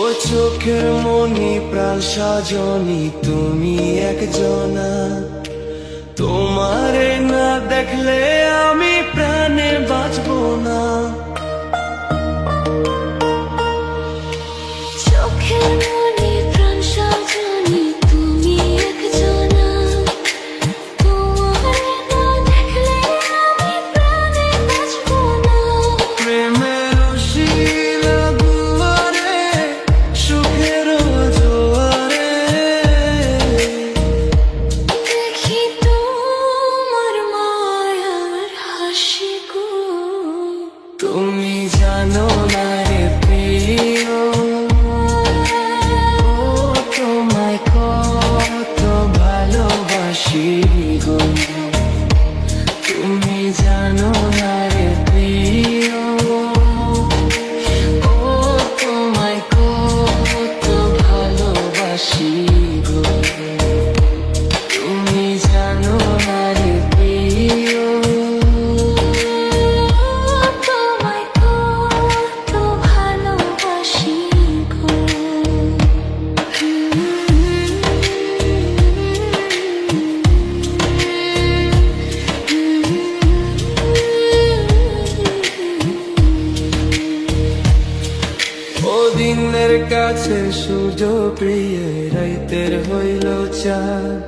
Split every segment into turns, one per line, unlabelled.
ও চোখের মনি প্রাণ সাজনি তুমি একজনা, তোমারে না দেখলে আমি প্রাণে বাঁচবো না।
চোখের মনি প্রাণ সাজনি তুমি একজনা, তোমারে না দেখলে আমি প্রাণে বাঁচবো না।
প্রেমের শিল দুয়ারে সুখের জোয়ারে
দেখি তোমার মায়ার হাসি গো।
তুমি জানো না রে প্রিয়, তোমায় কত ভালোবাসি গো। তুমি জানো না রে প্রিয়, ও তোমায় কত ভালোবাসি গো। তুমি জানো না রে প্রিয়,
তোমায় কত ভালোবাসি গো।
ও দিনের কাছে সূর্য প্রিয়, রাইতের হইল চাঁদ।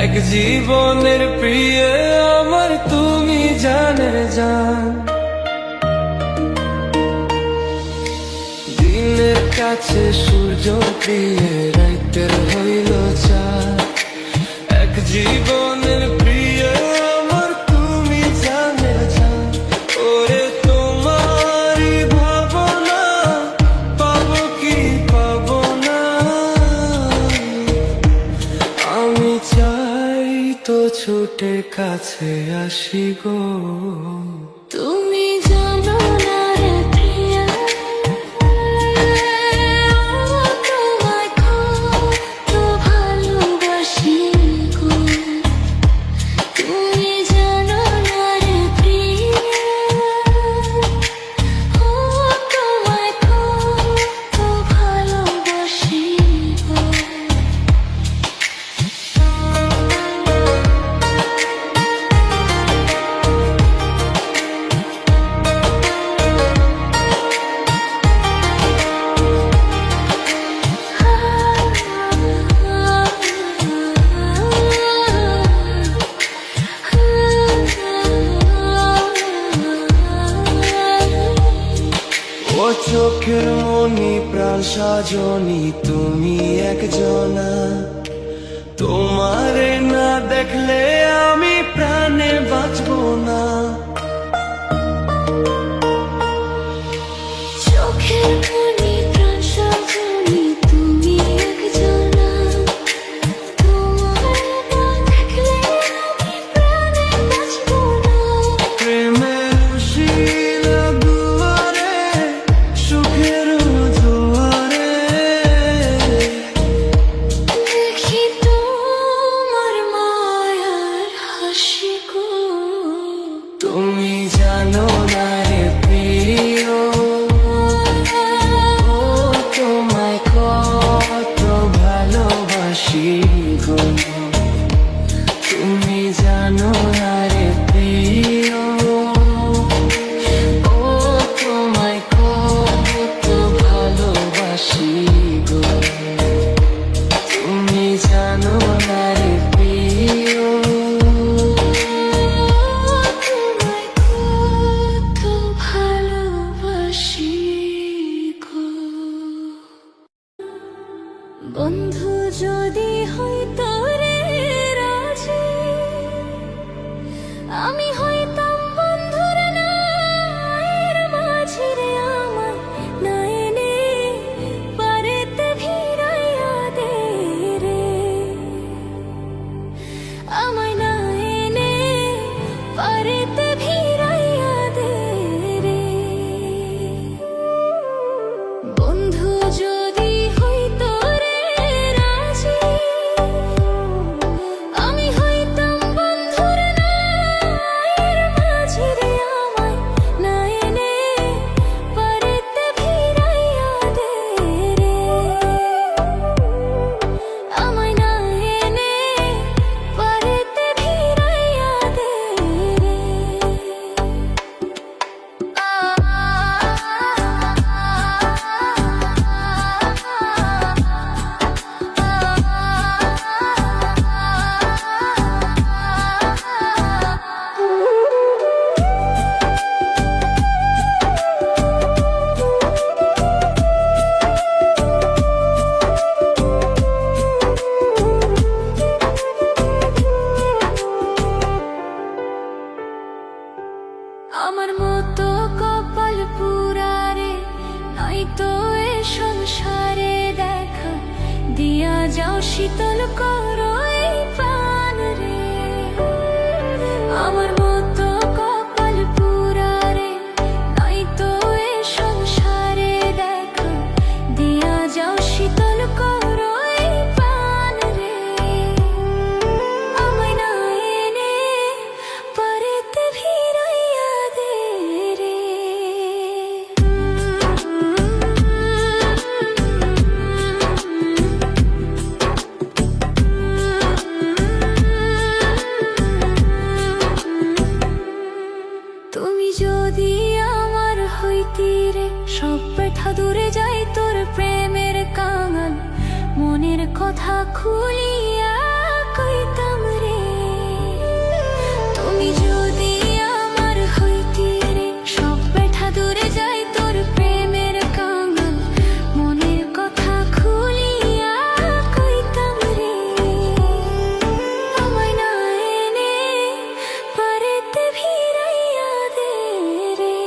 এক জীবনের প্রিয় আমার তুমি জানের জান। দিনের কাছে সূর্য প্রিয়, রাইতের হইল চাঁদ। এক জীবনের প্রিয় আমার তুমি জানের জান। ওরে তোমারই ভাবনা পাবো কি পাবো না, আমি চাই তো ছুটে কাছে আসি গো।
তুমি জানো না রে প্রিয়া, তোমায় কত ভালোবাসি গো। তুমি জানো না রে প্রিয়া, তোমায় কত ভালোবাসি গো।
ও চোখের মনি প্রাণ সাজনি তুমি একজনা, তোমারে না দেখলে আমি প্রাণে বাঁচবো না।
চোখের মনি প্রাণ সাজনি তুমি একজনা, তোমারে না দেখলে আমি প্রাণে বাঁচবো না।
প্রেমের শিল দুয়ারে সুখের জোয়ারে
দেখি তোমার মায়ার হাসি গো।
তুমি জানো না রে প্রিয়, ও তোমায় কত ভালোবাসি গো। তুমি জানো না রে প্রিয়, ও তোমায় কত ভালোবাসি গো। তুমি জানো না রে প্রিয়,
তোমায় কত ভালোবাসি গো। বন্ধু যদি হইতো রে রাজি, আমি হইতাম বন্ধুর নায়ের মাঝি রে। আমায় না এনে পারেতে ভিড়াইয়া দে রে, আমায় না এনে পারেতে ভিড়াইয়া দে রে। বন্ধু যদি হইতো রে রাজি, যাও শীতল করো এই প্রাণ রে। আমার মতো কপাল পুরা রে, নয়তো এ সংসারে দেখা দিয়া যাও শীতল করো এই প্রাণ রে। আমায় না এনে পারেতে ভিড়াইয়া দে রে। তুমি যদি আমার হইতি রে, সব ব্যথা দূরে যাই তোর প্রেমের কাঙাল, মনের কথা খুলিয়া কইতাম রে। তুমি যদি আমার হইতি রে, সব ব্যথা দূরে যাই তোর প্রেমের কাঙাল, মনের কথা খুলিয়া কইতাম রে। আমায় না এনে পারেতে ভিড়াইয়া দে রে।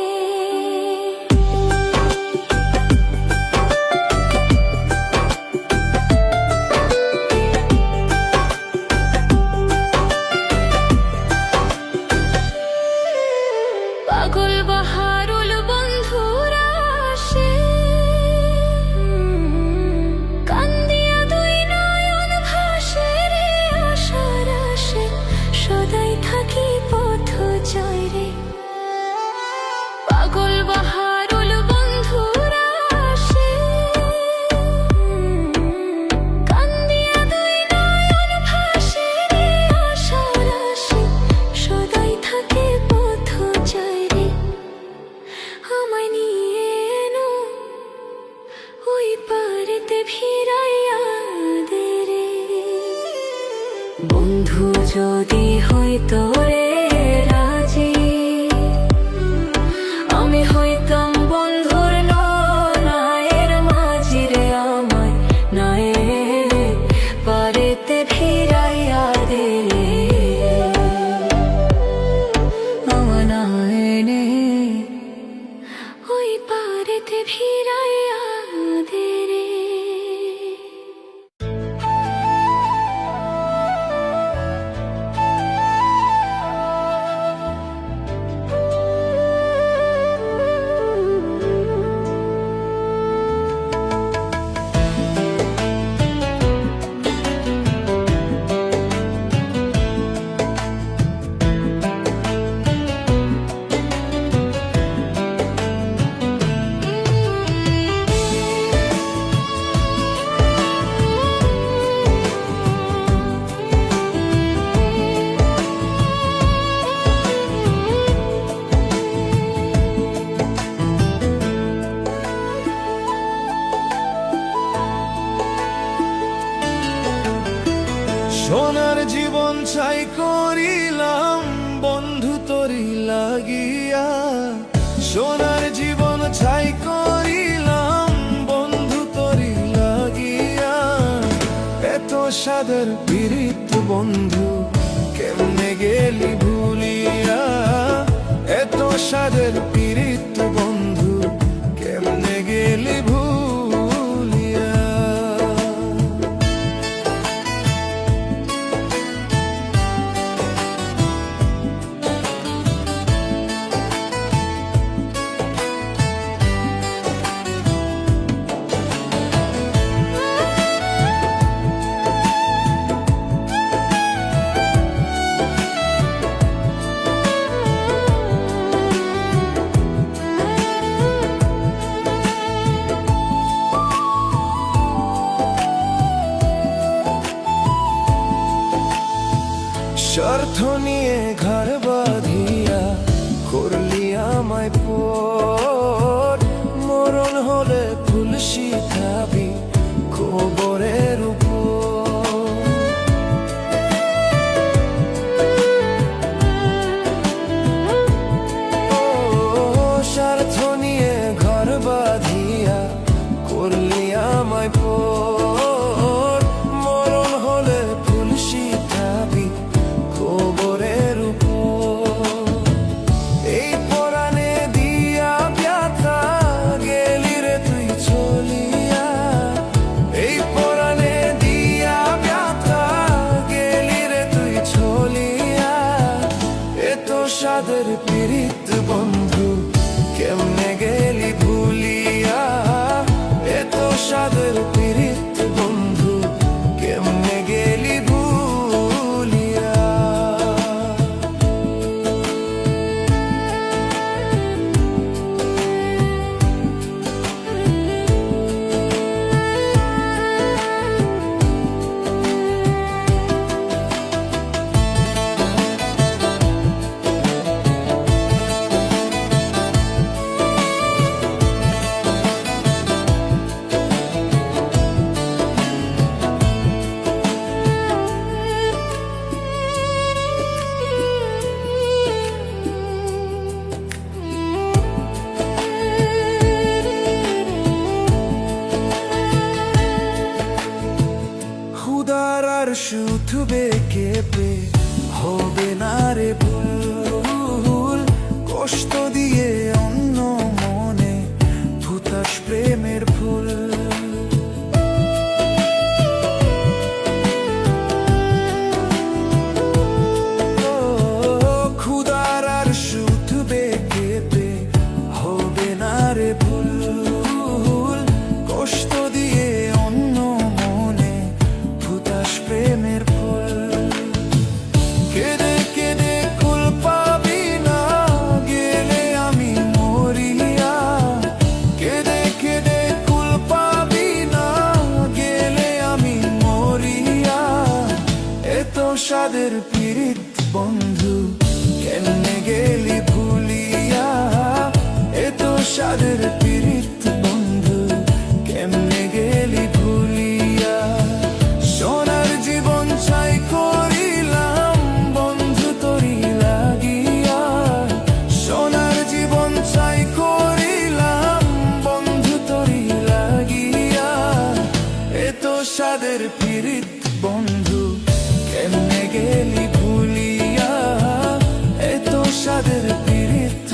পাগল বাহারুল বন্ধুরা আসে, কান্দিয়া দুই নয়ন ভাসে রে আশার আসে, সদাই থাকি পথ জয় রে। পাগল বাহারুল বন্ধুরা আসে, কান্দিয়া দুই নয়ন ভাসে রে আশার আসে, সদাই থাকে পথ জয় রে। আমায় নিয়ে এনো ওই পারেতে ভিড়াইয়া দে রে। বন্ধু যদি হইতো রে রাজি, আমি হইতাম বন্ধুর নয়নের মাঝি রে। আমায় না এনে পারেতে ভিড়াইয়া দে, আমায় না এনে ওই পারেতে ভিড়াইয়া দে রে।
সোনার জীবন ছাই করিলাম বন্ধু তোরি লাগিয়া, সোনার জীবন ছাই করিলাম বন্ধু তোরি লাগিয়া। এত সাদের পীড়িত বন্ধু কেমনে গেলি ভুলিয়া, এত সাদের পীড়িত বন্ধু কেমনে গেলি ভুলিয়া। স্বার্থ নিয়ে ঘর বাঁধিয়া করলি আমায় পর, মরণ হলে ফুল শিখাবি খবরের উপর। স্বার্থ নিয়ে ঘর বাঁধিয়া করলি আমায় পর, মরণ হলে ফুল শিখাবি খবরে সাদের পীড়িত বন্ধু কেমনে গেলি ভুলিয়া। আর শুধু কেঁপে হবে না রে ভুল, কষ্ট দিয়ে অন্য মনে ধুতাস প্রেমের ফুল। খুদার আর শুধু কেঁপে হবে না রে ভুল, কষ্ট দিয়ে অন্য মনে ধুতাস প্রেমের ফুল। কেঁদে কেঁদে কুল পাবি না গেলে আমি মরিয়া, কেঁদে কেঁদে কুল পাবি না গেলে আমি মরিয়া। এত সাদের পীড়িত বন্ধু কেমনে গেলি ভুলিয়া, এত সাদের পীড়িত বন্ধু কেমনে গেলি ভুলিয়া। সোনার জীবন ছাই করিলাম বন্ধু তোরি লাগিয়া, সোনার জীবন ছাই করিলাম বন্ধু তোরি লাগিয়া। এত সাদের পীড়িত বন্ধু কেমনে গেলি ভুলিয়া, এত সাদের পীড়িত